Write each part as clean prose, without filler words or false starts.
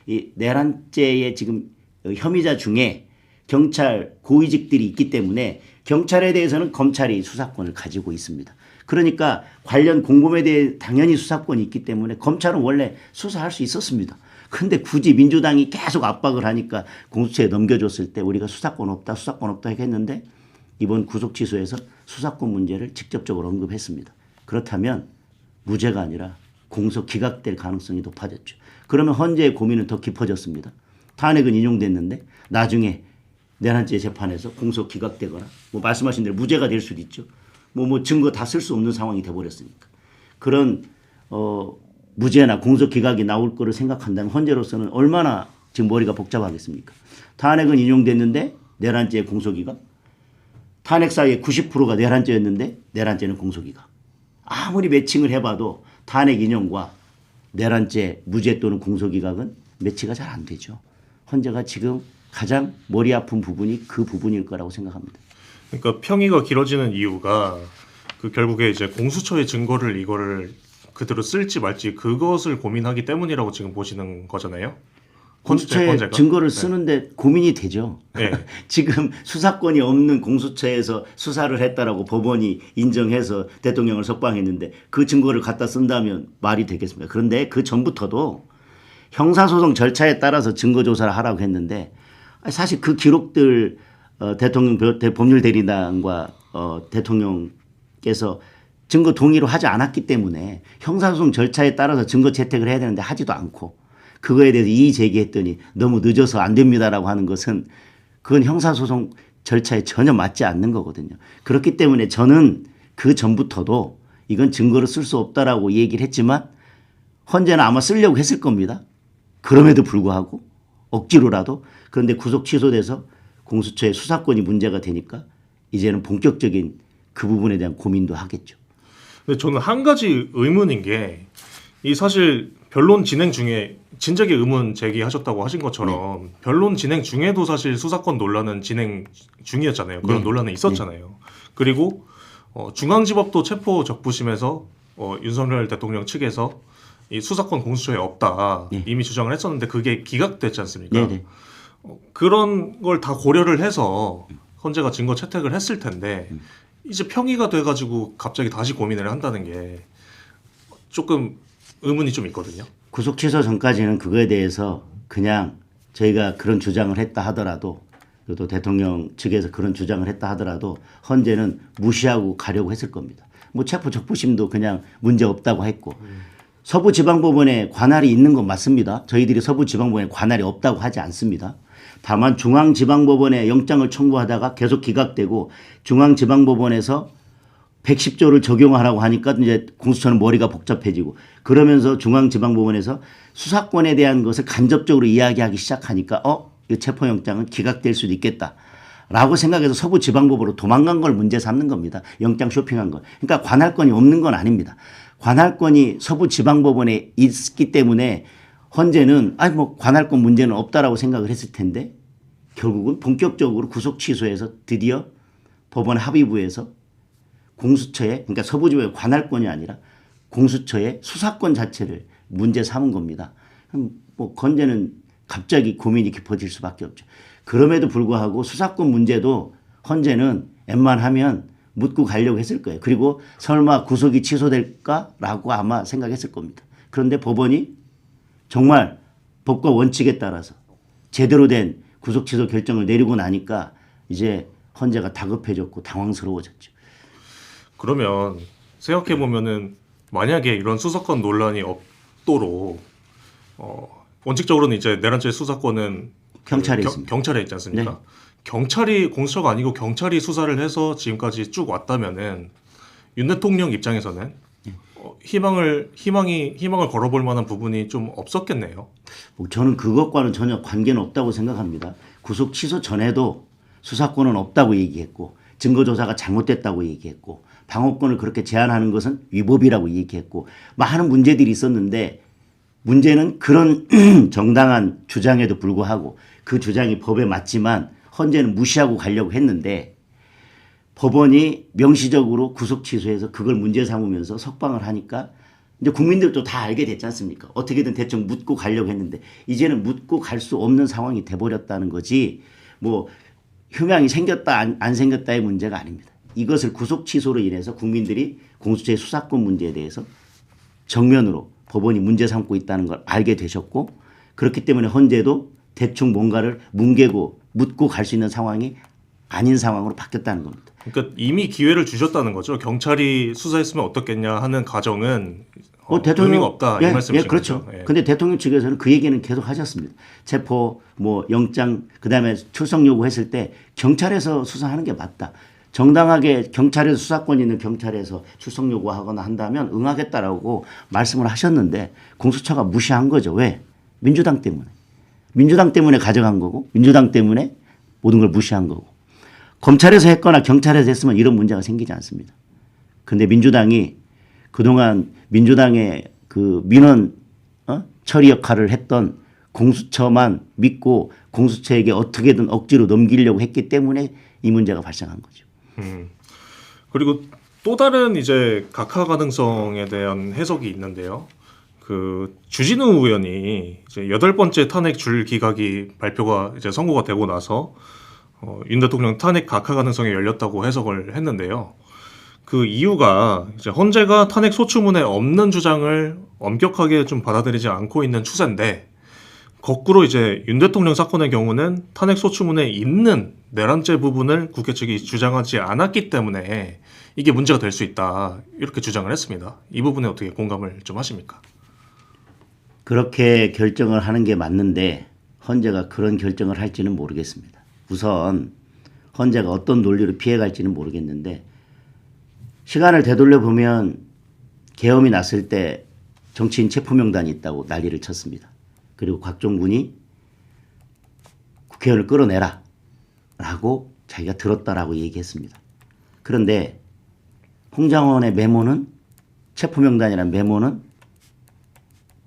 이 내란죄의 지금 혐의자 중에 경찰 고위직들이 있기 때문에 경찰에 대해서는 검찰이 수사권을 가지고 있습니다. 그러니까 관련 공범에 대해 당연히 수사권이 있기 때문에 검찰은 원래 수사할 수 있었습니다. 그런데 굳이 민주당이 계속 압박을 하니까 공수처에 넘겨줬을 때 우리가 수사권 없다 했는데 이번 구속 취소에서 수사권 문제를 직접적으로 언급했습니다. 그렇다면 무죄가 아니라 공소 기각될 가능성이 높아졌죠. 그러면 헌재의 고민은 더 깊어졌습니다. 탄핵은 인용됐는데 나중에 내란죄 재판에서 공소 기각되거나 뭐 말씀하신 대로 무죄가 될 수도 있죠. 뭐 증거 다 쓸 수 없는 상황이 돼버렸으니까. 그런 무죄나 공소 기각이 나올 거를 생각한다면 헌재로서는 얼마나 지금 머리가 복잡하겠습니까? 탄핵은 인용됐는데 내란죄 공소 기각. 탄핵 사유의 90%가 내란죄였는데 내란죄는 공소 기각. 아무리 매칭을 해봐도 탄핵 인용과 내란죄 무죄 또는 공소 기각은 매치가 잘 안 되죠. 헌재가 지금 가장 머리 아픈 부분이 그 부분일 거라고 생각합니다. 그러니까 평의가 길어지는 이유가 그 결국에 이제 공수처의 증거를 이거를 그대로 쓸지 말지 그것을 고민하기 때문이라고 지금 보시는 거잖아요. 공수처의 증거를 쓰는데 고민이 되죠. 네. 지금 수사권이 없는 공수처에서 수사를 했다라고 법원이 인정해서 대통령을 석방했는데 그 증거를 갖다 쓴다면 말이 되겠습니까? 그런데 그 전부터도 형사소송 절차에 따라서 증거조사를 하라고 했는데 사실 그 기록들 대통령 법률 대리단과 대통령께서 증거 동의로 하지 않았기 때문에 형사소송 절차에 따라서 증거 채택을 해야 되는데 하지도 않고 그거에 대해서 이의 제기했더니 너무 늦어서 안 됩니다라고 하는 것은 그건 형사소송 절차에 전혀 맞지 않는 거거든요. 그렇기 때문에 저는 그 전부터도 이건 증거로 쓸 수 없다라고 얘기를 했지만 헌재는 아마 쓰려고 했을 겁니다. 그럼에도 불구하고 억지로라도 그런데 구속 취소돼서 공수처의 수사권이 문제가 되니까 이제는 본격적인 그 부분에 대한 고민도 하겠죠. 근데 저는 한 가지 의문인 게 이 사실 변론 진행 중에 진작에 의문 제기하셨다고 하신 것처럼 네. 변론 진행 중에도 사실 수사권 논란은 진행 중이었잖아요. 그런 네. 논란은 있었잖아요. 네. 그리고 중앙지법도 체포 적부심에서 윤석열 대통령 측에서 이 수사권 공수처에 없다 네. 이미 주장을 했었는데 그게 기각됐지 않습니까? 네. 그런 걸 다 고려를 해서 헌재가 증거 채택을 했을 텐데 이제 평의가 돼가지고 갑자기 다시 고민을 한다는 게 조금 의문이 좀 있거든요. 구속 취소 전까지는 그거에 대해서 그냥 저희가 그런 주장을 했다 하더라도 또 대통령 측에서 그런 주장을 했다 하더라도 헌재는 무시하고 가려고 했을 겁니다. 뭐 체포 적부심도 그냥 문제 없다고 했고 서부지방법원에 관할이 있는 건 맞습니다. 저희들이 서부지방법원에 관할이 없다고 하지 않습니다. 다만 중앙지방법원에 영장을 청구하다가 계속 기각되고 중앙지방법원에서 110조를 적용하라고 하니까 이제 공수처는 머리가 복잡해지고 그러면서 중앙지방법원에서 수사권에 대한 것을 간접적으로 이야기하기 시작하니까 이 체포영장은 기각될 수도 있겠다라고 생각해서 서부지방법으로 도망간 걸 문제 삼는 겁니다. 영장 쇼핑한 거. 그러니까 관할권이 없는 건 아닙니다. 관할권이 서부지방법원에 있기 때문에 헌재는 뭐 관할권 문제는 없다라고 생각을 했을 텐데 결국은 본격적으로 구속 취소해서 드디어 법원 합의부에서 공수처에 그러니까 서부지법의 관할권이 아니라 공수처의 수사권 자체를 문제 삼은 겁니다. 그럼 뭐 헌재는 갑자기 고민이 깊어질 수밖에 없죠. 그럼에도 불구하고 수사권 문제도 헌재는 웬만하면 묻고 가려고 했을 거예요. 그리고 설마 구속이 취소될까라고 아마 생각했을 겁니다. 그런데 법원이 정말 법과 원칙에 따라서 제대로 된 구속 취소 결정을 내리고 나니까 이제 헌재가 다급해졌고 당황스러워졌죠. 그러면 생각해 보면은 만약에 이런 수사권 논란이 없도록 원칙적으로는 이제 내란죄 수사권은 경찰에 있습니다. 경찰에 있지 않습니까? 네. 경찰이 공수처가 아니고 경찰이 수사를 해서 지금까지 쭉 왔다면은 윤 대통령 입장에서는 희망을 걸어볼 만한 부분이 좀 없었겠네요. 저는 그것과는 전혀 관계는 없다고 생각합니다. 구속 취소 전에도 수사권은 없다고 얘기했고 증거조사가 잘못됐다고 얘기했고 방어권을 그렇게 제한하는 것은 위법이라고 얘기했고 많은 문제들이 있었는데 문제는 그런 정당한 주장에도 불구하고 그 주장이 법에 맞지만 헌재는 무시하고 가려고 했는데 법원이 명시적으로 구속 취소해서 그걸 문제 삼으면서 석방을 하니까 이제 국민들도 다 알게 됐지 않습니까? 어떻게든 대충 묻고 가려고 했는데 이제는 묻고 갈 수 없는 상황이 돼버렸다는 거지 뭐 효명이 생겼다 안 생겼다의 문제가 아닙니다. 이것을 구속 취소로 인해서 국민들이 공수처의 수사권 문제에 대해서 정면으로 법원이 문제 삼고 있다는 걸 알게 되셨고 그렇기 때문에 헌재도 대충 뭔가를 뭉개고 묻고 갈 수 있는 상황이 아닌 상황으로 바뀌었다는 겁니다. 그러니까 이미 기회를 주셨다는 거죠. 경찰이 수사했으면 어떻겠냐 하는 가정은 의미가 없다 이 말씀이신 그렇죠. 거죠. 예. 근데 대통령 측에서는 그 얘기는 계속 하셨습니다. 체포, 뭐 영장, 그다음에 출석 요구했을 때 경찰에서 수사하는 게 맞다. 정당하게 경찰에서 수사권 있는 경찰에서 출석 요구하거나 한다면 응하겠다라고 말씀을 하셨는데 공수처가 무시한 거죠. 왜? 민주당 때문에. 민주당 때문에 가져간 거고 민주당 때문에 모든 걸 무시한 거고 검찰에서 했거나 경찰에서 했으면 이런 문제가 생기지 않습니다. 그런데 민주당이 그동안 민주당의 그 민원 처리 역할을 했던 공수처만 믿고 공수처에게 어떻게든 억지로 넘기려고 했기 때문에 이 문제가 발생한 거죠. 그리고 또 다른 이제 각하 가능성에 대한 해석이 있는데요. 그 주진우 의원이 이제 8번째 탄핵 줄 기각이 발표가 이제 선고가 되고 나서 윤 대통령 탄핵 각하 가능성이 열렸다고 해석을 했는데요. 그 이유가 이제 헌재가 탄핵 소추문에 없는 주장을 엄격하게 좀 받아들이지 않고 있는 추세인데 거꾸로 이제 윤 대통령 사건의 경우는 탄핵 소추문에 있는 내란죄 부분을 국회 측이 주장하지 않았기 때문에 이게 문제가 될 수 있다 이렇게 주장을 했습니다. 이 부분에 어떻게 공감을 좀 하십니까? 그렇게 결정을 하는 게 맞는데 헌재가 그런 결정을 할지는 모르겠습니다. 우선 헌재가 어떤 논리로 피해갈지는 모르겠는데 시간을 되돌려 보면 계엄이 났을 때 정치인 체포명단이 있다고 난리를 쳤습니다. 그리고 곽종군이 국회의원을 끌어내라 라고 자기가 들었다라고 얘기했습니다. 그런데 홍장원의 메모는 체포명단이라는 메모는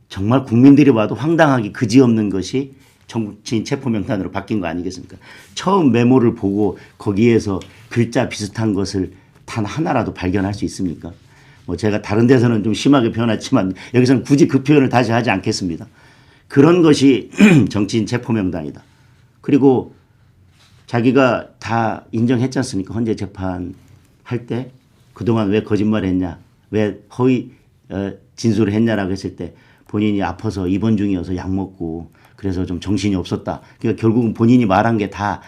정말 국민들이 봐도 황당하기 그지없는 것이 정치인 체포명단으로 바뀐 거 아니겠습니까? 처음 메모를 보고 거기에서 글자 비슷한 것을 단 하나라도 발견할 수 있습니까? 뭐 제가 다른 데서는 좀 심하게 표현했지만 여기서는 굳이 그 표현을 다시 하지 않겠습니다. 그런 것이 정치인 체포명단이다. 그리고 자기가 다 인정했지 않습니까? 헌재 재판 할 때 그동안 왜 거짓말했냐, 왜 허위 진술을 했냐라고 했을 때 본인이 아파서 입원 중이어서 약 먹고 그래서 좀 정신이 없었다. 그러니까 결국은 본인이 말한 게 다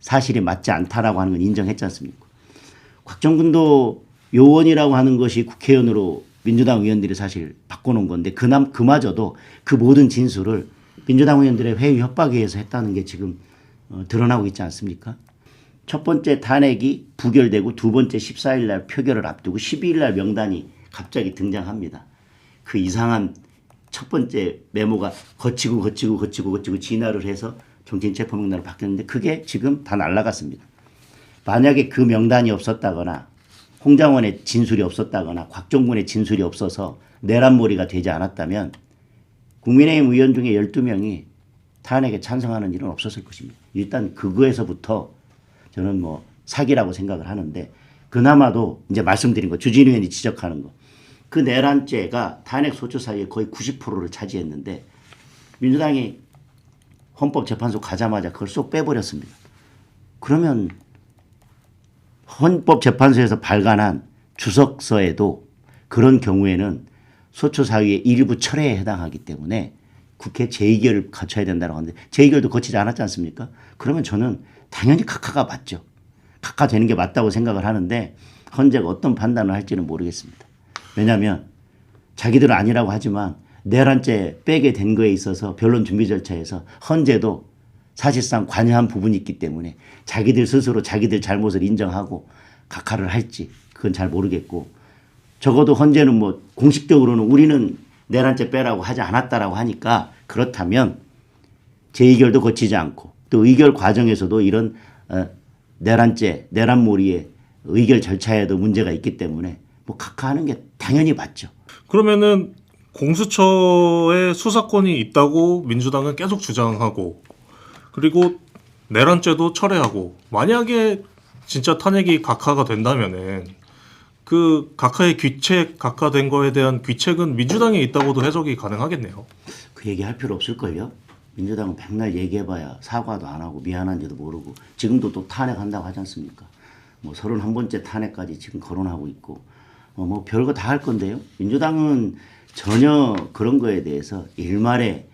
사실이 맞지 않다라고 하는 건 인정했지 않습니까? 곽정근도 요원이라고 하는 것이 국회의원으로 민주당 의원들이 사실 바꿔놓은 건데 그마저도 그 모든 진술을 민주당 의원들의 회의 협박에 의해서 했다는 게 지금 드러나고 있지 않습니까? 첫 번째 탄핵이 부결되고 두 번째 14일 날 표결을 앞두고 12일 날 명단이 갑자기 등장합니다. 그 이상한 첫 번째 메모가 거치고 진화를 해서 정치인 체포명단으로 바뀌었는데 그게 지금 다 날아갔습니다. 만약에 그 명단이 없었다거나 홍장원의 진술이 없었다거나 곽종군의 진술이 없어서 내란몰이가 되지 않았다면 국민의힘 의원 중에 12명이 탄핵에 찬성하는 일은 없었을 것입니다. 일단 그거에서부터 저는 뭐 사기라고 생각을 하는데 그나마도 이제 말씀드린 거 주진우 의원이 지적하는 거 그 내란죄가 탄핵 소추 사이에 거의 90%를 차지했는데 민주당이 헌법재판소 가자마자 그걸 쏙 빼버렸습니다. 그러면 헌법재판소에서 발간한 주석서에도 그런 경우에는 소추 사유의 일부 철회에 해당하기 때문에 국회 재의결을 거쳐야 된다고 하는데 재의결도 거치지 않았지 않습니까? 그러면 저는 당연히 각하가 맞죠. 각하 되는 게 맞다고 생각을 하는데 헌재가 어떤 판단을 할지는 모르겠습니다. 왜냐하면 자기들은 아니라고 하지만 내란죄 빼게 된 거에 있어서 변론 준비 절차에서 헌재도 사실상 관여한 부분이 있기 때문에 자기들 스스로 자기들 잘못을 인정하고 각하를 할지 그건 잘 모르겠고 적어도 헌재는 뭐 공식적으로는 우리는 내란죄 빼라고 하지 않았다라고 하니까 그렇다면 재의결도 거치지 않고 또 의결 과정에서도 이런 내란죄, 내란몰이의 의결 절차에도 문제가 있기 때문에 뭐 각하하는 게 당연히 맞죠. 그러면은 공수처에 수사권이 있다고 민주당은 계속 주장하고 그리고 내란죄도 철회하고 만약에 진짜 탄핵이 각하가 된다면은 그 각하의 귀책, 각하된 거에 대한 귀책은 민주당에 있다고도 해석이 가능하겠네요. 그 얘기할 필요 없을걸요. 민주당은 백날 얘기해봐야 사과도 안 하고 미안한지도 모르고 지금도 또 탄핵한다고 하지 않습니까? 뭐 31번째 탄핵까지 지금 거론하고 있고 뭐 별거 다 할 건데요. 민주당은 전혀 그런 거에 대해서 일말의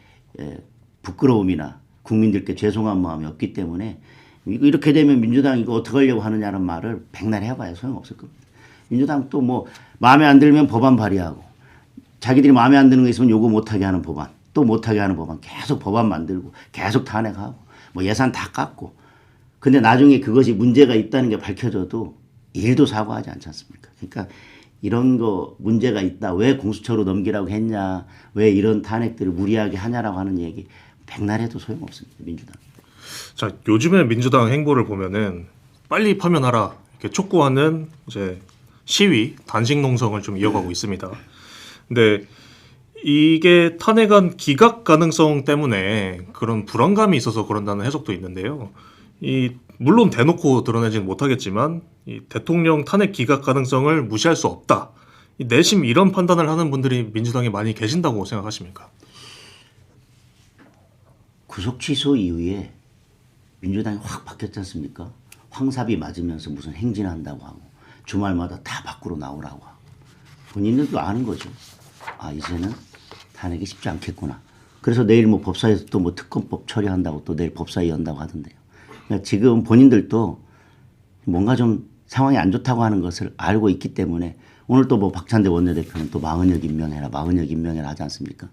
부끄러움이나 국민들께 죄송한 마음이 없기 때문에 이렇게 되면 민주당 이거 어떻게 하려고 하느냐는 말을 백날 해봐야 소용없을 겁니다. 민주당 또 뭐 마음에 안 들면 법안 발의하고 자기들이 마음에 안 드는 거 있으면 요거 못하게 하는 법안 또 못하게 하는 법안 계속 법안 만들고 계속 탄핵하고 뭐 예산 다 깎고 근데 나중에 그것이 문제가 있다는 게 밝혀져도 일도 사과하지 않지 않습니까? 그러니까 이런 거 문제가 있다. 왜 공수처로 넘기라고 했냐. 왜 이런 탄핵들을 무리하게 하냐라고 하는 얘기 백날 해도 소용없습니다. 민주당. 자, 요즘에 민주당 행보를 보면은 빨리 파면하라 이렇게 촉구하는 이제 시위, 단식 농성을 좀 이어가고 있습니다. 근데 이게 탄핵안 기각 가능성 때문에 그런 불안감이 있어서 그런다는 해석도 있는데요. 물론 대놓고 드러내지는 못하겠지만 이 대통령 탄핵 기각 가능성을 무시할 수 없다. 내심 이런 판단을 하는 분들이 민주당에 많이 계신다고 생각하십니까? 구속 취소 이후에 민주당이 확 바뀌었지 않습니까? 황사비 맞으면서 무슨 행진한다고 하고 주말마다 다 밖으로 나오라고 하고 본인들도 아는 거죠. 아 이제는 탄핵이 쉽지 않겠구나. 그래서 내일 뭐 법사위에서 또 뭐 특검법 처리한다고 또 내일 법사위 연다고 하던데요. 그러니까 지금 본인들도 뭔가 좀 상황이 안 좋다고 하는 것을 알고 있기 때문에 오늘 또 뭐 박찬대 원내대표는 또 마흔역 임명해라 마흔역 임명해라 하지 않습니까?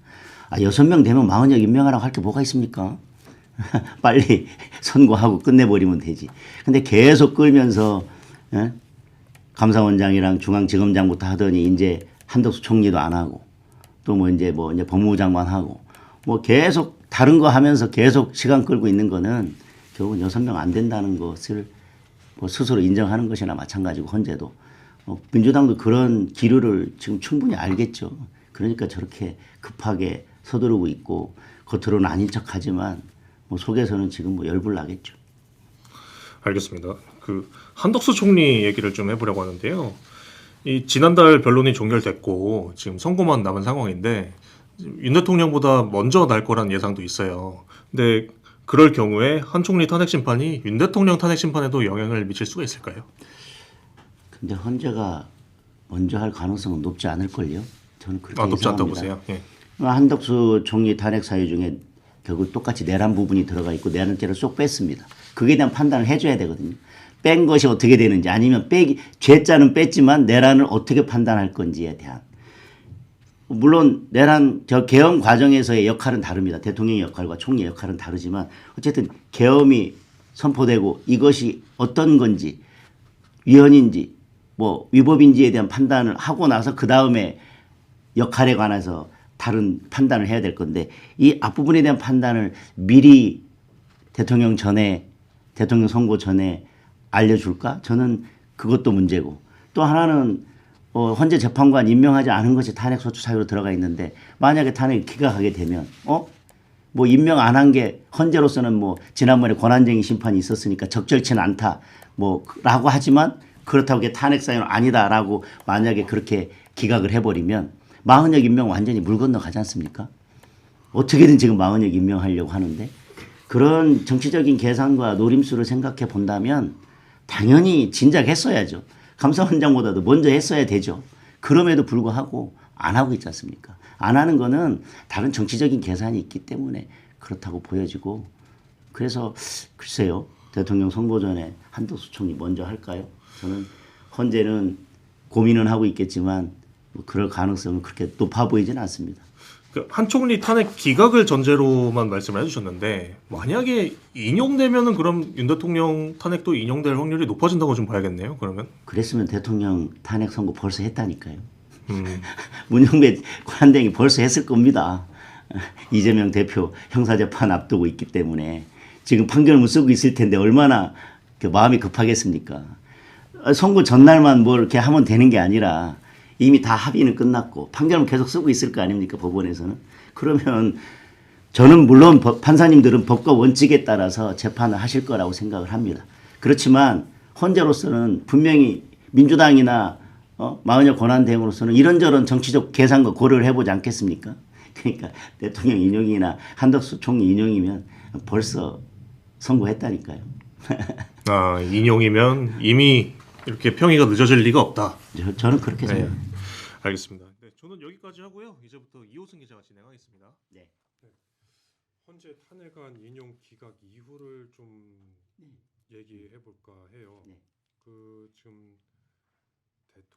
아 6명 되면 마흔역 임명하라고 할 게 뭐가 있습니까? 빨리 선고하고 끝내버리면 되지. 근데 계속 끌면서 감사원장이랑 중앙지검장부터 하더니 이제 한덕수 총리도 안 하고 또 뭐 이제 법무부 장관 하고 뭐 계속 다른 거 하면서 계속 시간 끌고 있는 거는 결국은 6명 안 된다는 것을 뭐 스스로 인정하는 것이나 마찬가지고 헌재도 민주당도 그런 기류를 지금 충분히 알겠죠. 그러니까 저렇게 급하게 서두르고 있고 겉으로는 아닌 척하지만 뭐 속에서는 지금 뭐 열불 나겠죠. 알겠습니다. 그 한덕수 총리 얘기를 좀 해보려고 하는데요. 이 지난달 변론이 종결됐고 지금 선고만 남은 상황인데 윤 대통령보다 먼저 날 거란 예상도 있어요. 근데 그럴 경우에 한 총리 탄핵 심판이 윤 대통령 탄핵 심판에도 영향을 미칠 수가 있을까요? 근데 헌재가 먼저 할 가능성은 높지 않을걸요. 저는 그렇게 높지 않다고 예상합니다. 보세요. 예. 한덕수 총리 탄핵 사유 중에 결국 똑같이 내란 부분이 들어가 있고 내란죄를 쏙 뺐습니다. 그에 대한 판단을 해줘야 되거든요. 뺀 것이 어떻게 되는지 아니면 죄자는 뺐지만 내란을 어떻게 판단할 건지에 대한. 물론 내란 계엄 과정에서의 역할은 다릅니다. 대통령의 역할과 총리의 역할은 다르지만 어쨌든 계엄이 선포되고 이것이 어떤 건지 위헌인지 뭐 위법인지에 대한 판단을 하고 나서 그 다음에 역할에 관해서 다른 판단을 해야 될 건데 이 앞부분에 대한 판단을 미리 대통령 선고 전에 알려줄까? 저는 그것도 문제고 또 하나는 헌재 재판관 임명하지 않은 것이 탄핵 소추 사유로 들어가 있는데 만약에 탄핵이 기각하게 되면 뭐 임명 안 한 게 헌재로서는 뭐 지난번에 권한쟁의 심판이 있었으니까 적절치는 않다 뭐라고 하지만 그렇다고 그게 탄핵 사유는 아니다라고 만약에 그렇게 기각을 해버리면 마흔역 임명 완전히 물 건너가지 않습니까? 어떻게든 지금 마흔역 임명하려고 하는데 그런 정치적인 계산과 노림수를 생각해 본다면 당연히 진작 했어야죠. 감사원장보다도 먼저 했어야 되죠. 그럼에도 불구하고 안 하고 있지 않습니까? 안 하는 거는 다른 정치적인 계산이 있기 때문에 그렇다고 보여지고 그래서 글쎄요. 대통령 선거 전에 한덕수 총리 먼저 할까요? 저는 헌재는 고민은 하고 있겠지만 뭐 그럴 가능성은 그렇게 높아 보이지는 않습니다. 한 총리 탄핵 기각을 전제로만 말씀을 해주셨는데 만약에 인용되면은 그럼 윤 대통령 탄핵도 인용될 확률이 높아진다고 좀 봐야겠네요. 그러면 그랬으면 대통령 탄핵 선고 벌써 했다니까요. 문영배 관행이 벌써 했을 겁니다. 이재명 대표 형사재판 앞두고 있기 때문에 지금 판결문 쓰고 있을 텐데 얼마나 마음이 급하겠습니까? 선고 전날만 뭐 이렇게 하면 되는 게 아니라 이미 다 합의는 끝났고 판결문 계속 쓰고 있을 거 아닙니까? 법원에서는. 그러면 저는 물론 판사님들은 법과 원칙에 따라서 재판을 하실 거라고 생각을 합니다. 그렇지만 헌재로서는 분명히 민주당이나 마흔여 권한대행으로서는 이런저런 정치적 계산과 고려를 해보지 않겠습니까? 그러니까 대통령 인용이나 한덕수 총리 인용이면 벌써 선고했다니까요. 아, 인용이면 이미 이렇게 평의가 늦어질 리가 없다. 저는 그렇게 네. 생각합니다. 알겠습니다. 네, 저는 여기까지 하고요. 이제부터 이호승 기자가 진행하겠습니다. 네. 헌재 탄핵안 인용 기각 이후를 좀 얘기해 볼까 해요. 네. 그 지금 대통령